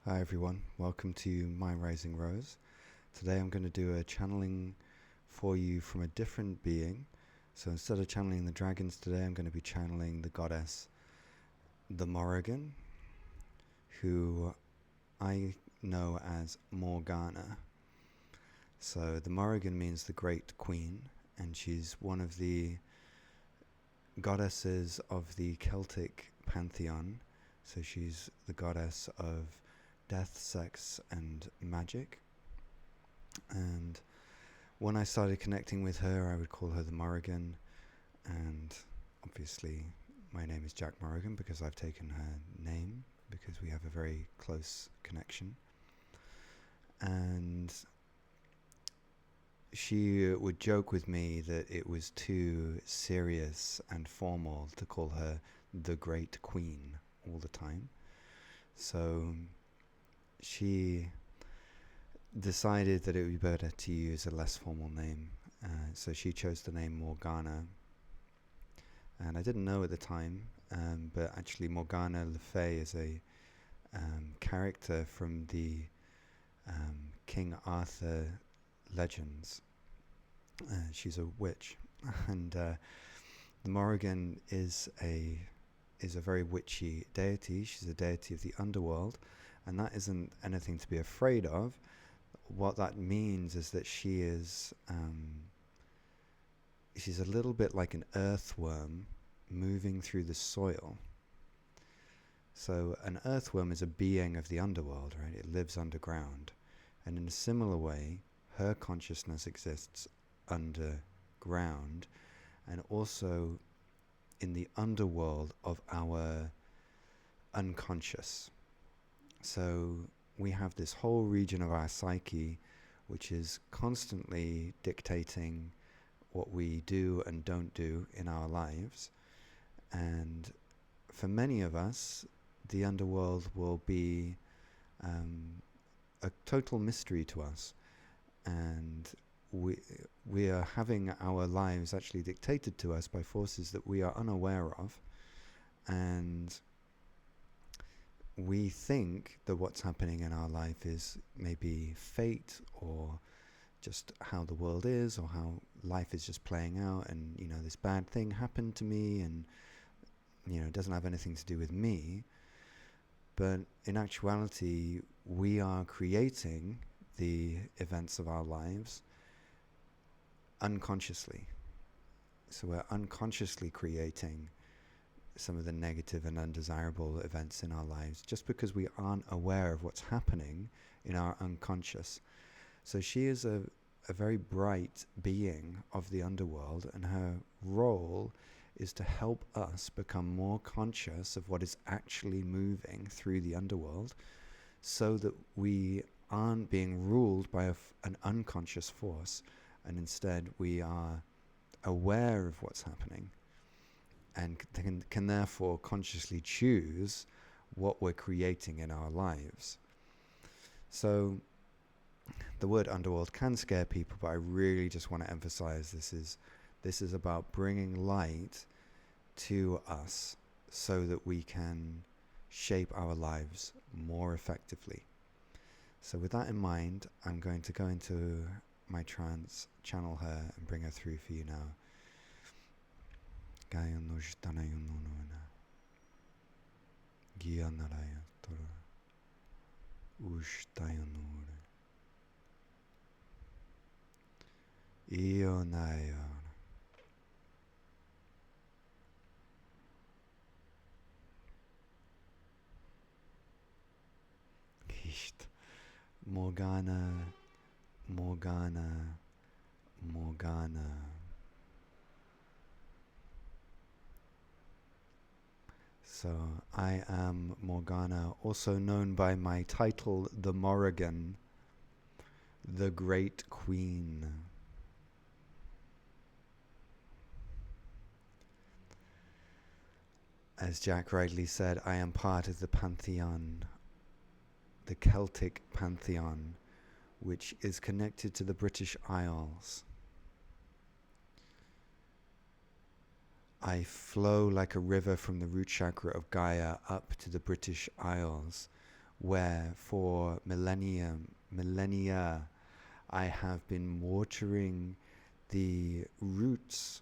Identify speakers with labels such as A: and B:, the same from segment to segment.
A: Hi everyone, welcome to My Rising Rose. Today I'm going to do a channeling for you from a different being. So instead of channeling the dragons today, I'm going to be channeling the goddess, the Morrigan, who I know as Morgana. So the Morrigan means the Great Queen, and she's one of the goddesses of the Celtic pantheon. So she's the goddess of death, sex, and magic. And when I started connecting with her, I would call her the Morrigan. And obviously, my name is Jack Morrigan because I've taken her name because we have a very close connection. And she would joke with me that it was too serious and formal to call her the Great Queen all the time. So she decided that it would be better to use a less formal name. So she chose the name Morgana. And I didn't know at the time, but actually Morgana Le Fay is a character from the King Arthur legends. She's a witch. And the Morrigan is a very witchy deity. She's a deity of the underworld. And that isn't anything to be afraid of. What that means is that she's a little bit like an earthworm moving through the soil. So an earthworm is a being of the underworld, right? It lives underground. And in a similar way, her consciousness exists underground and also in the underworld of our unconscious. So we have this whole region of our psyche which is constantly dictating what we do and don't do in our lives. And for many of us, the underworld will be a total mystery to us. And we are having our lives actually dictated to us by forces that we are unaware of. And we think that what's happening in our life is maybe fate or just how the world is or how life is just playing out, and this bad thing happened to me and it doesn't have anything to do with me. But in actuality, we are creating the events of our lives unconsciously. So we're unconsciously creating some of the negative and undesirable events in our lives just because we aren't aware of what's happening in our unconscious. So she is a very bright being of the underworld, and her role is to help us become more conscious of what is actually moving through the underworld so that we aren't being ruled by an unconscious force, and instead we are aware of what's happening and can therefore consciously choose what we're creating in our lives. So the word underworld can scare people, but I really just want to emphasize this is about bringing light to us so that we can shape our lives more effectively. So with that in mind, I'm going to go into my trance, channel her, and bring her through for you now. Gaya nojtana yunununa. Gia naraya tora. Ushtayanura. Ionaya. Kisht. Morgana, Morgana, Morgana. So I am Morgana, also known by my title, the Morrigan, the Great Queen. As Jack rightly said, I am part of the pantheon, the Celtic pantheon, which is connected to the British Isles. I flow like a river from the root chakra of Gaia up to the British Isles, where for millennia, I have been watering the roots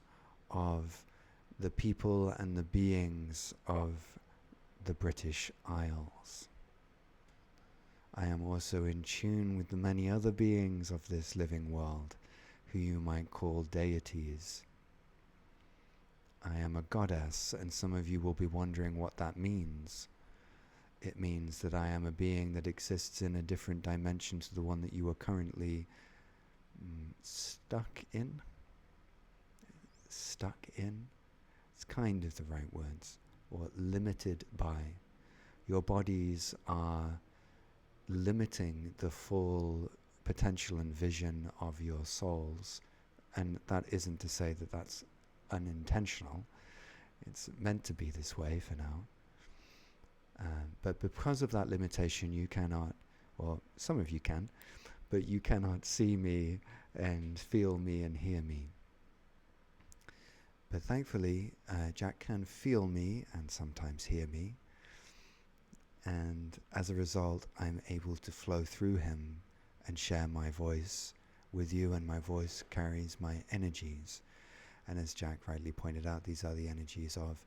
A: of the people and the beings of the British Isles. I am also in tune with the many other beings of this living world, who you might call deities. I am a goddess, and some of you will be wondering what that means. It means that I am a being that exists in a different dimension to the one that you are currently stuck in. Stuck in? It's kind of the right words. Or limited by. Your bodies are limiting the full potential and vision of your souls. And that isn't to say that that's unintentional. It's meant to be this way for now. But because of that limitation, you cannot, or some of you can, but you cannot see me and feel me and hear me. But thankfully, Jack can feel me and sometimes hear me. And as a result, I'm able to flow through him and share my voice with you, and my voice carries my energies. And as Jack rightly pointed out, these are the energies of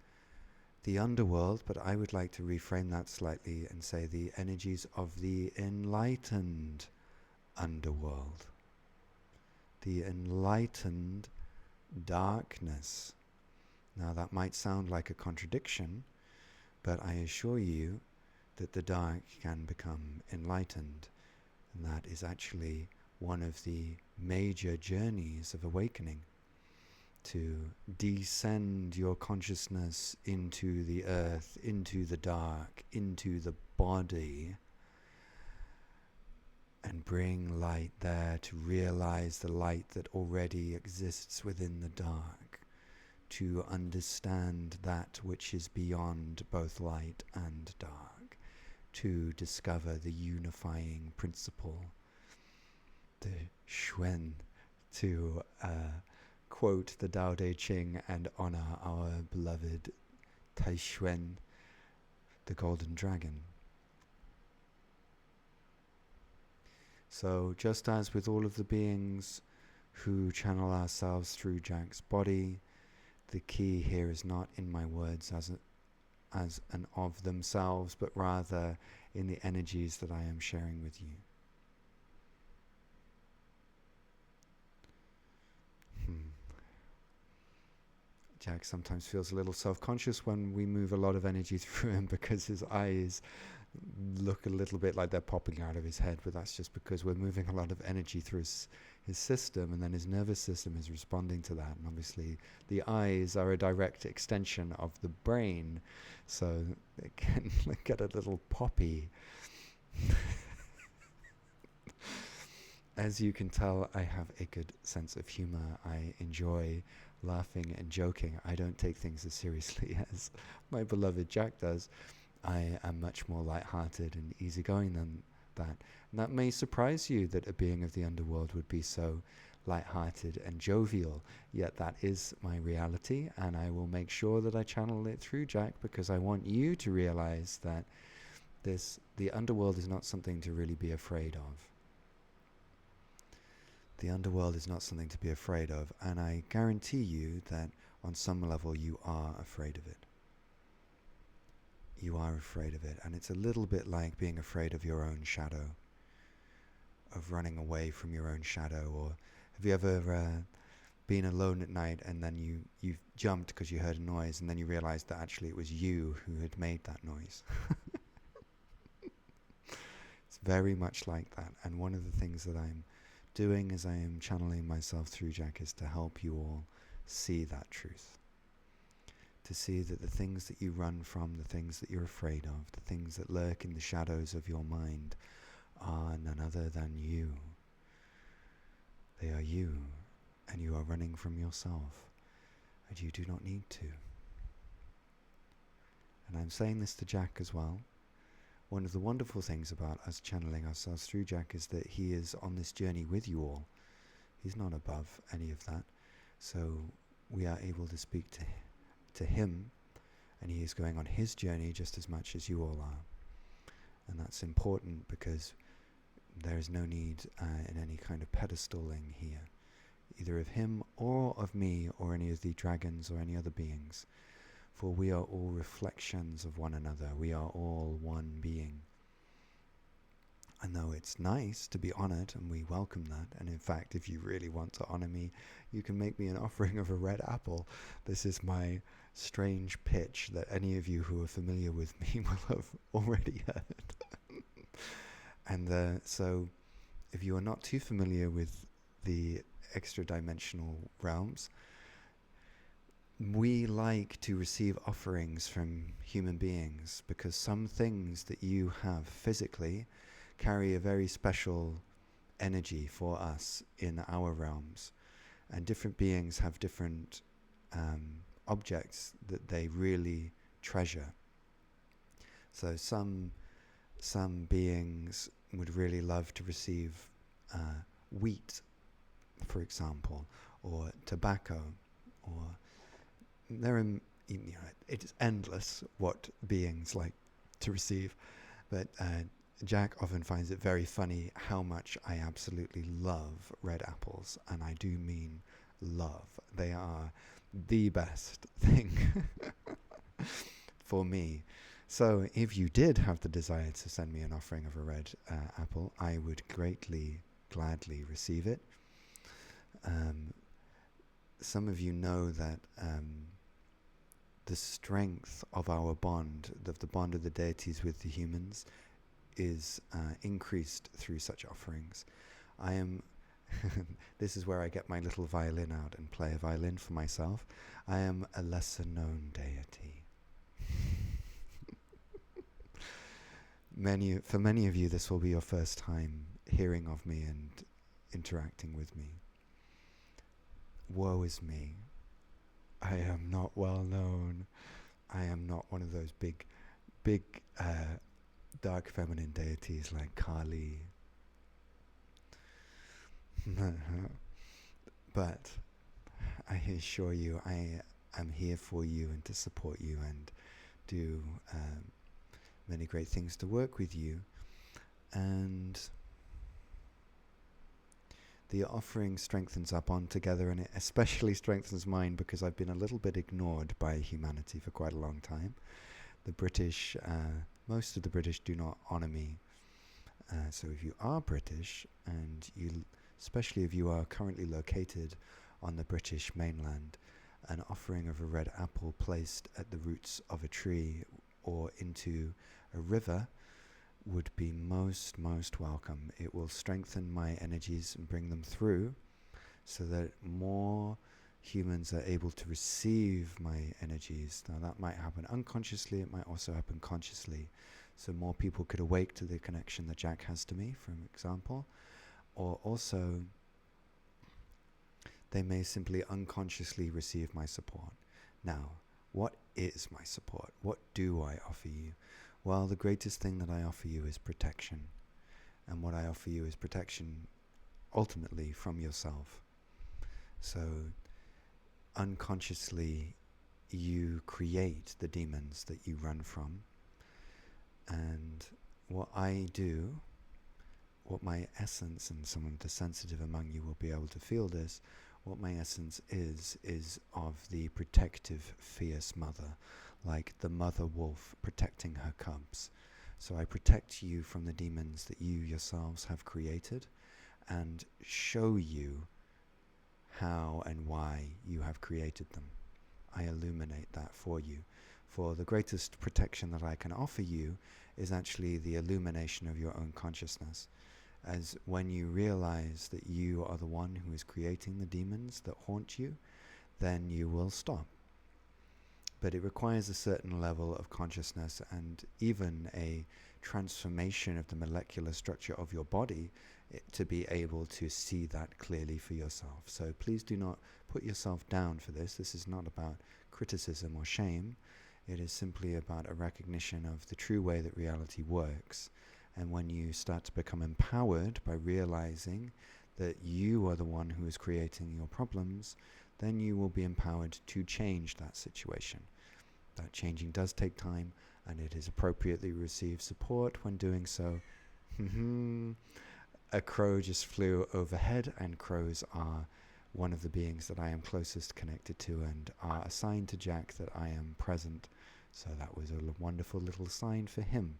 A: the underworld, but I would like to reframe that slightly and say the energies of the enlightened underworld. The enlightened darkness. Now that might sound like a contradiction, but I assure you that the dark can become enlightened, and that is actually one of the major journeys of awakening. To descend your consciousness into the earth, into the dark, into the body, and bring light there to realize the light that already exists within the dark, to understand that which is beyond both light and dark, to discover the unifying principle, the Xuan, to quote the Tao Te Ching and honor our beloved Tai Xuan, the golden dragon. So just as with all of the beings who channel ourselves through Jack's body, the key here is not in my words as an of themselves, but rather in the energies that I am sharing with you. Jack sometimes feels a little self-conscious when we move a lot of energy through him, because his eyes look a little bit like they're popping out of his head, but that's just because we're moving a lot of energy through his system, and then his nervous system is responding to that. And obviously the eyes are a direct extension of the brain, so it can get a little poppy. As you can tell, I have a good sense of humor. I enjoy laughing and joking. I don't take things as seriously as my beloved Jack does. I am much more light-hearted and easygoing than that. And that may surprise you, that a being of the underworld would be so light-hearted and jovial, yet that is my reality, and I will make sure that I channel it through Jack, because I want you to realize that the underworld is not something to really be afraid of. The underworld is not something to be afraid of, and I guarantee you that on some level you are afraid of it. You are afraid of it, and it's a little bit like being afraid of your own shadow, of running away from your own shadow. Or have you ever been alone at night and then you jumped because you heard a noise, and then you realized that actually it was you who had made that noise? It's very much like that, and one of the things that I'm doing as I am channeling myself through Jack is to help you all see that truth. To see that the things that you run from, the things that you're afraid of, the things that lurk in the shadows of your mind are none other than you. They are you, and you are running from yourself, and you do not need to. And I'm saying this to Jack as well. One of the wonderful things about us channeling ourselves through Jack is that he is on this journey with you all. He's not above any of that. So we are able to speak to him, and he is going on his journey just as much as you all are. And that's important because there is no need in any kind of pedestaling here, either of him or of me or any of the dragons or any other beings. For we are all reflections of one another. We are all one being. And though it's nice to be honored, and we welcome that, and in fact, if you really want to honor me, you can make me an offering of a red apple. This is my strange pitch that any of you who are familiar with me will have already heard. And so, if you are not too familiar with the extra-dimensional realms, we like to receive offerings from human beings because some things that you have physically carry a very special energy for us in our realms, and different beings have different objects that they really treasure. So some beings would really love to receive wheat, for example, or tobacco, or it's endless what beings like to receive, but Jack often finds it very funny how much I absolutely love red apples, and I do mean love. They are the best thing for me. So if you did have the desire to send me an offering of a red apple, I would gladly receive it. Some of you know that the strength of our bond, of the bond of the deities with the humans, is increased through such offerings. I am this is where I get my little violin out and play a violin for myself. I am a lesser known deity. For many of you, this will be your first time hearing of me and interacting with me. Woe is me. I am not well known. I am not one of those big dark feminine deities like Kali. But I assure you, I am here for you and to support you and do many great things to work with you. And the offering strengthens our bond together, and it especially strengthens mine because I've been a little bit ignored by humanity for quite a long time. The British, most of the British do not honor me. So if you are British, and especially if you are currently located on the British mainland, an offering of a red apple placed at the roots of a tree or into a river would be most welcome. It will strengthen my energies and bring them through so that more humans are able to receive my energies. Now that might happen unconsciously, it might also happen consciously. So more people could awake to the connection that Jack has to me, for example, or also they may simply unconsciously receive my support. Now, what is my support? What do I offer you? Well, the greatest thing that I offer you is protection. And what I offer you is protection ultimately from yourself. So unconsciously you create the demons that you run from. And what I do, what my essence, and some of the sensitive among you will be able to feel this, what my essence is of the protective, fierce mother, like the mother wolf protecting her cubs. So I protect you from the demons that you yourselves have created and show you how and why you have created them. I illuminate that for you. For the greatest protection that I can offer you is actually the illumination of your own consciousness. As when you realize that you are the one who is creating the demons that haunt you, then you will stop. But it requires a certain level of consciousness and even a transformation of the molecular structure of your body to be able to see that clearly for yourself. So please do not put yourself down for this. This is not about criticism or shame. It is simply about a recognition of the true way that reality works. And when you start to become empowered by realizing that you are the one who is creating your problems, then you will be empowered to change that situation. That changing does take time, and it is appropriately received support when doing so. A crow just flew overhead, and crows are one of the beings that I am closest connected to and are assigned to Jack that I am present. So that was a wonderful little sign for him.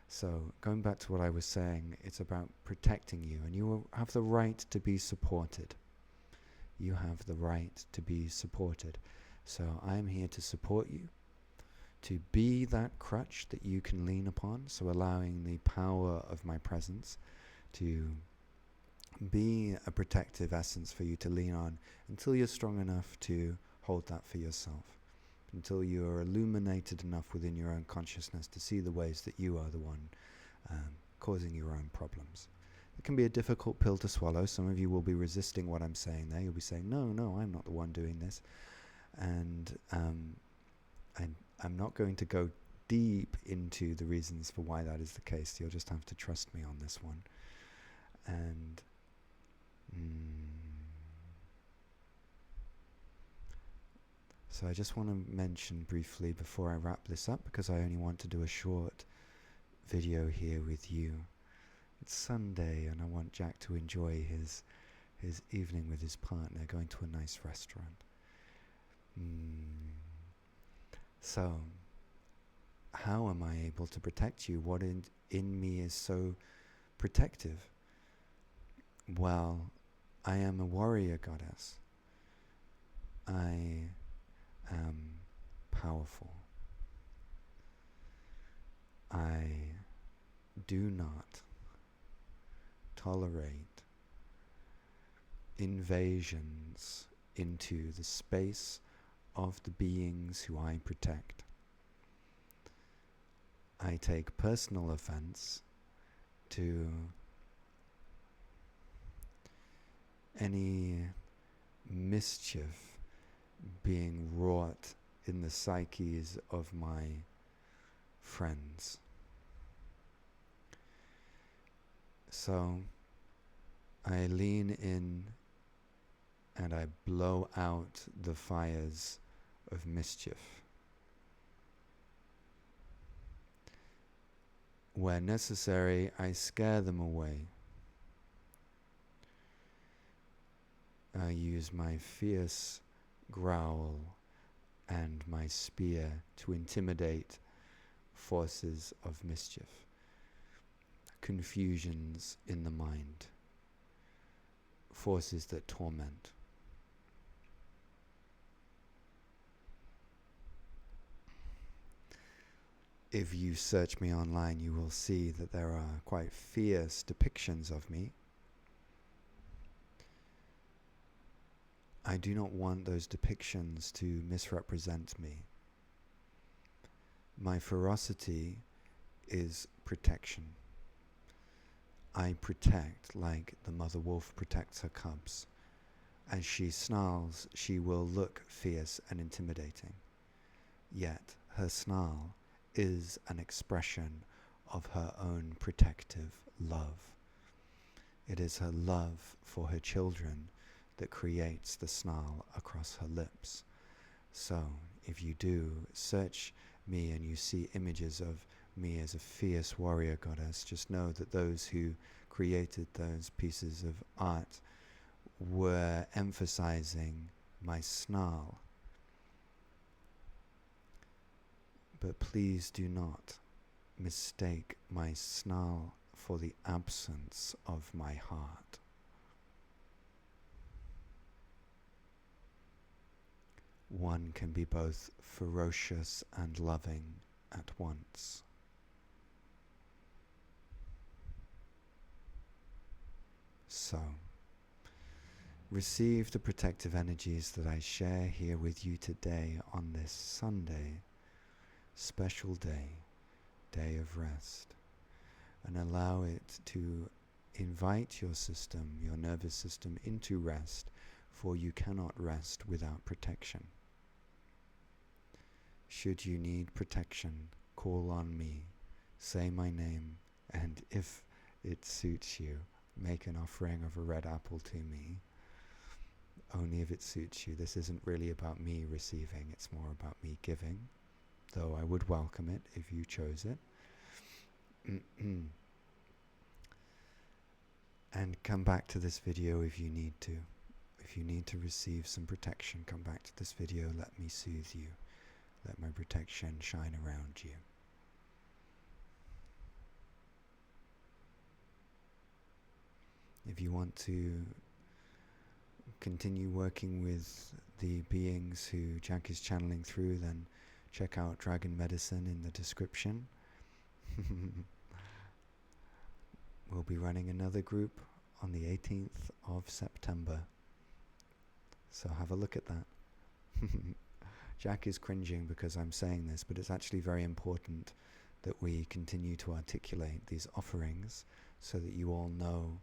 A: So going back to what I was saying, it's about protecting you, and you have the right to be supported. You have the right to be supported. So I am here to support you, to be that crutch that you can lean upon, so allowing the power of my presence to be a protective essence for you to lean on until you're strong enough to hold that for yourself, until you are illuminated enough within your own consciousness to see the ways that you are the one causing your own problems. It can be a difficult pill to swallow. Some of you will be resisting what I'm saying there. You'll be saying, no, I'm not the one doing this. And I'm not going to go deep into the reasons for why that is the case. You'll just have to trust me on this one. And so I just want to mention briefly before I wrap this up, because I only want to do a short video here with you. It's Sunday and I want Jack to enjoy his evening with his partner, going to a nice restaurant. So how am I able to protect you? What in me is so protective? Well, I am a warrior goddess. I am powerful. I do not tolerate invasions into the space of the beings who I protect. I take personal offense to any mischief being wrought in the psyches of my friends. So I lean in and I blow out the fires of mischief. Where necessary, I scare them away. I use my fierce growl and my spear to intimidate forces of mischief, confusions in the mind, forces that torment. If you search me online, you will see that there are quite fierce depictions of me. I do not want those depictions to misrepresent me. My ferocity is protection. I protect like the mother wolf protects her cubs. As she snarls, she will look fierce and intimidating. Yet her snarl is an expression of her own protective love. It is her love for her children that creates the snarl across her lips. So if you do search me and you see images of me as a fierce warrior goddess, just know that those who created those pieces of art were emphasizing my snarl. But please do not mistake my snarl for the absence of my heart. One can be both ferocious and loving at once. So, receive the protective energies that I share here with you today on this Sunday, special day, day of rest, and allow it to invite your system, your nervous system, into rest, for you cannot rest without protection. Should you need protection, call on me, say my name, and if it suits you, make an offering of a red apple to me. Only if it suits you. This isn't really about me receiving, it's more about me giving. though I would welcome it if you chose it. And come back to this video if you need to. If you need to receive some protection, come back to this video. Let me soothe you. Let my protection shine around you. If you want to continue working with the beings who Jack is channeling through, then check out Dragon Medicine in the description. We'll be running another group on the 18th of September. So have a look at that. Jack is cringing because I'm saying this, but it's actually very important that we continue to articulate these offerings so that you all know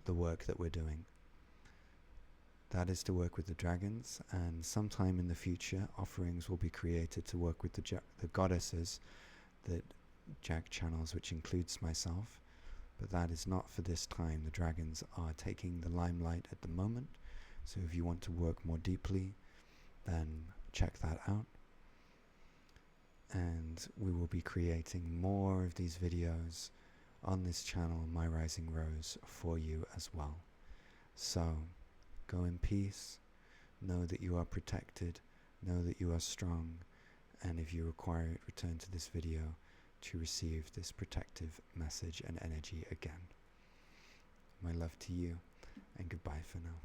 A: the work that we're doing. That is to work with the dragons, and sometime in the future offerings will be created to work with the goddesses that Jack channels, which includes myself, but that is not for this time. The dragons are taking the limelight at the moment, so if you want to work more deeply, then check that out. And we will be creating more of these videos on this channel, My Rising Rose, for you as well. So go in peace, know that you are protected, know that you are strong, and if you require it, return to this video to receive this protective message and energy again. My love to you, and goodbye for now.